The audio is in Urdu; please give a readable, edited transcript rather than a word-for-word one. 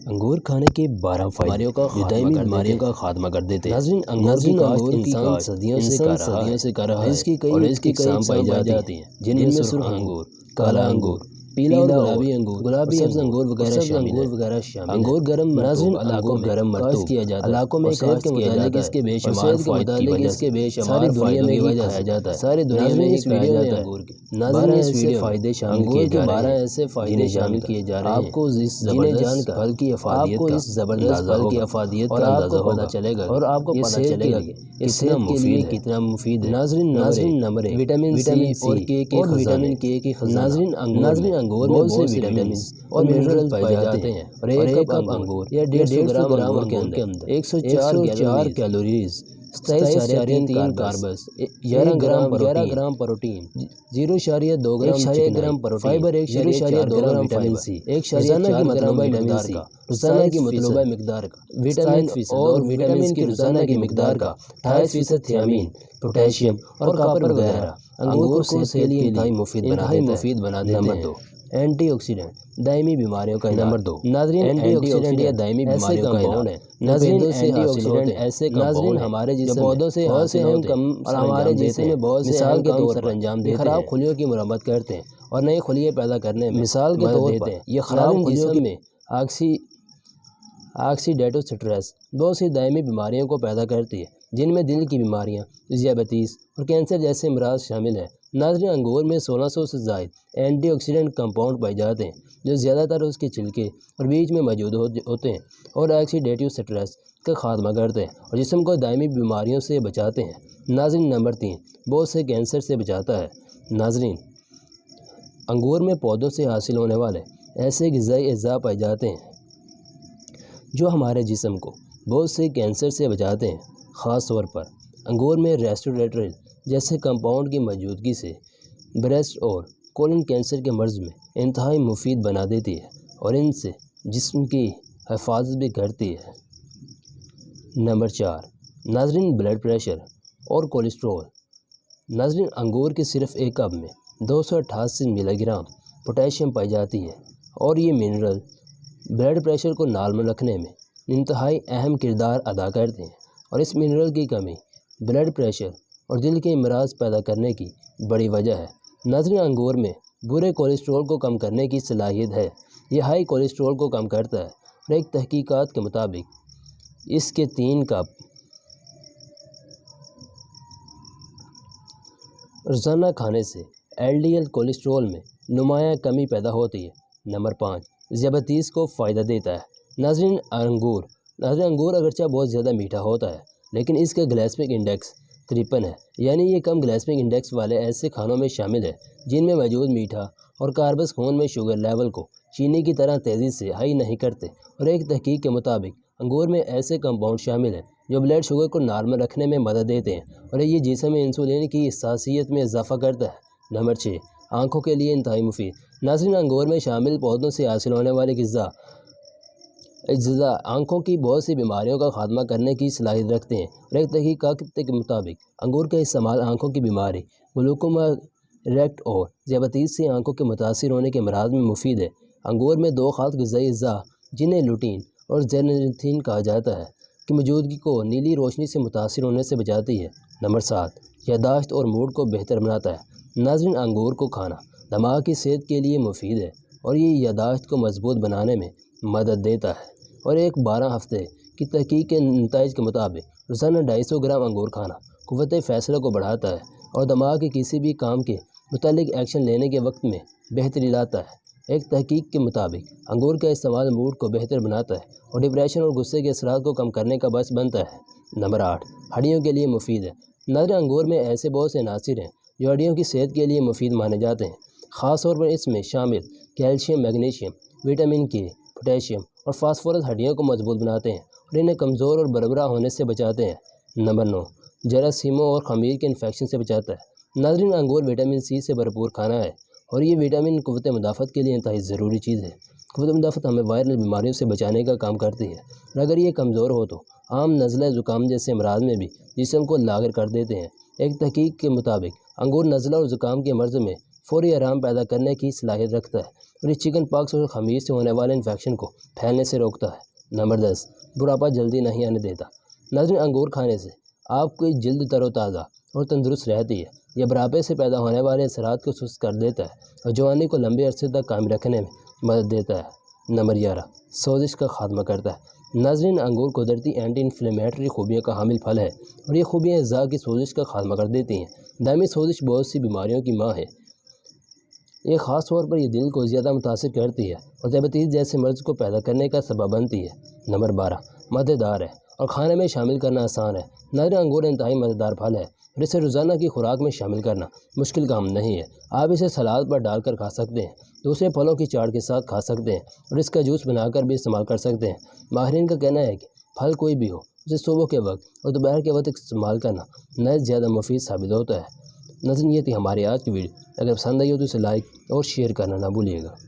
انگور کھانے کے 12 فائدے جو دائمی بیماریوں کا خاتمہ کر دیتے ہیں۔ ناظرین، انگور کی کاشت انسان صدیوں سے کر رہا ہے اور اس کی کئی اقسام پائی جاتی ہیں جن میں سرخ انگور، کالا انگور، پیلا اور گلابی انگور، سبز انگور وغیرہ شامل ہیں۔ انگور گرم مرطوب کیا جاتا ہے علاقوں میں کاشت کیا جاتا ہے، اس کے بے شمار فوائد کی وجہ سے ساری دنیا میں ہی کھایا جاتا ہے۔ ساری دنیا میں اس ویڈیو میں انگور کے 12 ایسے فائدے شامل کیے جا رہے ہیں، 12 ایسے فائدے شامل کیے جا رہے ہیں آپ کو اس زبردست پھل کی افادیت کا اندازہ پتہ چلے گا اور آپ کو پتہ چلے گا کہ یہ صحت کے لیے کتنا مفید ہے۔ ناظرین، نمبر 1، وٹامن سی اور وٹامن کے خزانہ۔ ناظرین، انگور میں بہت سے وٹامنز اور منرل پائے جاتے ہیں اور ایک کپ انگور یا 150 گرام انگور کے اندر 104 calories, 27.3 carbs, 11 gram protein, 0.2 gram fibre, 0.2 gram vitamin C, 1.4 مطلوبہ مقدار کا وٹامن اور وٹامن کی روزانہ کی مقدار کا 28% تھیامین، پوٹیشیم اور کاپر وغیرہ انگور کو صحت کے لیے انتہائی مفید بنا دیتے ہیں۔ نمبر 2، اینٹی آکسیڈنٹ، دائمی بیماریوں کا علاج۔ نمبر 2، ناظرین، اینٹی آکسیڈنٹ یا دائمی بیماریوں کا علاج ہے۔ ناظرین، اینٹی آکسیڈنٹ ایسے کمپاؤنڈ ہمارے جسم میں بہت سے اہم کام اور ہمارے جسم میں بہت سے مثال کے طور پر انجام دیتے ہیں، خراب خلیوں کی مرمت کرتے ہیں اور نئے خلیے پیدا کرنے میں مثال کے طور پر یہ خراب خلیوں میں آکسیڈیٹو سٹریس بہت سی دائمی بیماریوں کو پیدا کرتی ہے جن میں دل کی بیماریاں، ذیابیطس اور کینسر جیسے امراض شامل ہیں۔ ناظرین، انگور میں 1600 سے زائد اینٹی آکسیڈنٹ کمپاؤنڈ پائے جاتے ہیں جو زیادہ تر اس کے چھلکے اور بیج میں موجود ہوتے ہیں اور آکسیڈیٹو سٹریس کا خاتمہ کرتے ہیں اور جسم کو دائمی بیماریوں سے بچاتے ہیں۔ ناظرین، نمبر 3، بہت سے کینسر سے بچاتا ہے۔ ناظرین، انگور میں پودوں سے حاصل ہونے والے ایسے غذائی اجزاء پائے جاتے ہیں جو ہمارے جسم کو بہت سے کینسر سے بچاتے ہیں۔ خاص طور پر انگور میں ریسٹوریٹرل جیسے کمپاؤنڈ کی موجودگی سے بریسٹ اور کولن کینسر کے مرض میں انتہائی مفید بنا دیتی ہے اور ان سے جسم کی حفاظت بھی کرتی ہے۔ نمبر 4، ناظرین، بلڈ پریشر اور کولیسٹرول۔ ناظرین، انگور کے صرف ایک کپ میں 288 ملی گرام پوٹیشیم پائی جاتی ہے اور یہ منرل بلڈ پریشر کو نارمل رکھنے میں انتہائی اہم کردار ادا کرتے ہیں اور اس منرل کی کمی بلڈ پریشر اور دل کے امراض پیدا کرنے کی بڑی وجہ ہے۔ ناظرین، انگور میں برے کولیسٹرول کو کم کرنے کی صلاحیت ہے، یہ ہائی کولیسٹرول کو کم کرتا ہے اور ایک تحقیقات کے مطابق اس کے 3 کپ روزانہ کھانے سے LDL کولیسٹرول میں نمایاں کمی پیدا ہوتی ہے۔ نمبر 5، ذیابیطس کو فائدہ دیتا ہے۔ ناظرین، انگور اگرچہ بہت زیادہ میٹھا ہوتا ہے لیکن اس کا گلائسیمک انڈیکس 53 ہے، یعنی یہ کم گلائسیمک انڈیکس والے ایسے کھانوں میں شامل ہے جن میں موجود میٹھا اور کاربز خون میں شوگر لیول کو چینی کی طرح تیزی سے ہائی نہیں کرتے اور ایک تحقیق کے مطابق انگور میں ایسے کمپاؤنڈ شامل ہیں جو بلڈ شوگر کو نارمل رکھنے میں مدد دیتے ہیں اور یہ جسم میں انسولین کی حساسیت میں اضافہ کرتا ہے۔ نمبر 6، آنکھوں کے لیے انتہائی مفید۔ ناظرین، انگور میں شامل پودوں سے حاصل ہونے والے اجزاء آنکھوں کی بہت سی بیماریوں کا خاتمہ کرنے کی صلاحیت رکھتے ہیں اور ایک تحقیقات کے مطابق انگور کا استعمال آنکھوں کی بیماری، گلوکوما، ریکٹ اور ذیابیطس سے آنکھوں کے متاثر ہونے کے امراض میں مفید ہے۔ انگور میں 2 خاص غذائی اجزاء جنہیں لوٹین اور زیرنتھین کہا جاتا ہے کی موجودگی کو نیلی روشنی سے متاثر ہونے سے بچاتی ہے۔ نمبر 7، یادداشت اور موڈ کو بہتر بناتا ہے۔ ناظرین، انگور کو کھانا دماغ کی صحت کے لیے مفید ہے اور یہ یادداشت کو مضبوط بنانے میں مدد دیتا ہے اور ایک 12 ہفتے کی تحقیق کے نتائج کے مطابق روزانہ 250 گرام انگور کھانا قوت فیصلہ کو بڑھاتا ہے اور دماغ کے کسی بھی کام کے متعلق ایکشن لینے کے وقت میں بہتری لاتا ہے۔ ایک تحقیق کے مطابق انگور کا استعمال موڈ کو بہتر بناتا ہے اور ڈپریشن اور غصے کے اثرات کو کم کرنے کا باعث بنتا ہے۔ نمبر 8، ہڈیوں کے لیے مفید ہے۔ ناظرین، انگور میں ایسے بہت سے عناصر ہیں جو ہڈیوں کی صحت کے لیے مفید مانے جاتے ہیں۔ خاص طور پر اس میں شامل کیلشیم، میگنیشیم، وٹامن کے، پوٹیشیم اور فاسفورس ہڈیوں کو مضبوط بناتے ہیں اور انہیں کمزور اور بربرا ہونے سے بچاتے ہیں۔ نمبر 9، جراثیموں اور خمیر کے انفیکشن سے بچاتا ہے۔ ناظرین، انگور وٹامن سی سے بھرپور کھانا ہے اور یہ وٹامن قوت مدافعت کے لیے انتہائی ضروری چیز ہے۔ قوت مدافعت ہمیں وائرل بیماریوں سے بچانے کا کام کرتی ہے اور اگر یہ کمزور ہو تو عام نزلہ زکام جیسے امراض میں بھی جسم کو لاغر کر دیتے ہیں۔ ایک تحقیق کے مطابق انگور نزلہ اور زکام کے مرض میں فوری آرام پیدا کرنے کی صلاحیت رکھتا ہے اور یہ چکن پاکس اور خمیر سے ہونے والے انفیکشن کو پھیلنے سے روکتا ہے۔ نمبر 10، بڑھاپا جلدی نہیں آنے دیتا۔ ناظرین، انگور کھانے سے آپ کی جلد تر و تازہ اور تندرست رہتی ہے۔ یہ بڑھاپے سے پیدا ہونے والے اثرات کو سست کر دیتا ہے اور جوانی کو لمبے عرصے تک قائم رکھنے میں مدد دیتا ہے۔ نمبر 11، سوزش کا خاتمہ کرتا ہے۔ ناظرین، انگور قدرتی اینٹی انفلیمیٹری خوبیوں کا حامل پھل ہے اور یہ خوبیاں اعضاء کی سوزش کا خاتمہ کر دیتی ہیں۔ دائمی سوزش بہت سی بیماریوں کی ماں ہے۔ یہ خاص طور پر یہ دل کو زیادہ متاثر کرتی ہے اور ذیابیطس جیسے مرض کو پیدا کرنے کا سبب بنتی ہے۔ نمبر 12، مزیدار ہے اور کھانے میں شامل کرنا آسان ہے۔ ناظرین، انگور انتہائی مزیدار پھل ہے اور اسے روزانہ کی خوراک میں شامل کرنا مشکل کام نہیں ہے۔ آپ اسے سلاد پر ڈال کر کھا سکتے ہیں، دوسرے پھلوں کی چاٹ کے ساتھ کھا سکتے ہیں اور اس کا جوس بنا کر بھی استعمال کر سکتے ہیں۔ ماہرین کا کہنا ہے کہ پھل کوئی بھی ہو، اسے صبح کے وقت اور دوپہر کے وقت استعمال کرنا نہایت زیادہ مفید ثابت ہوتا ہے۔ ناظرین، یہ تھی ہماری آج کی ویڈیو۔ اگر پسند آئی ہو تو اسے لائک اور شیئر کرنا نہ بھولیے گا۔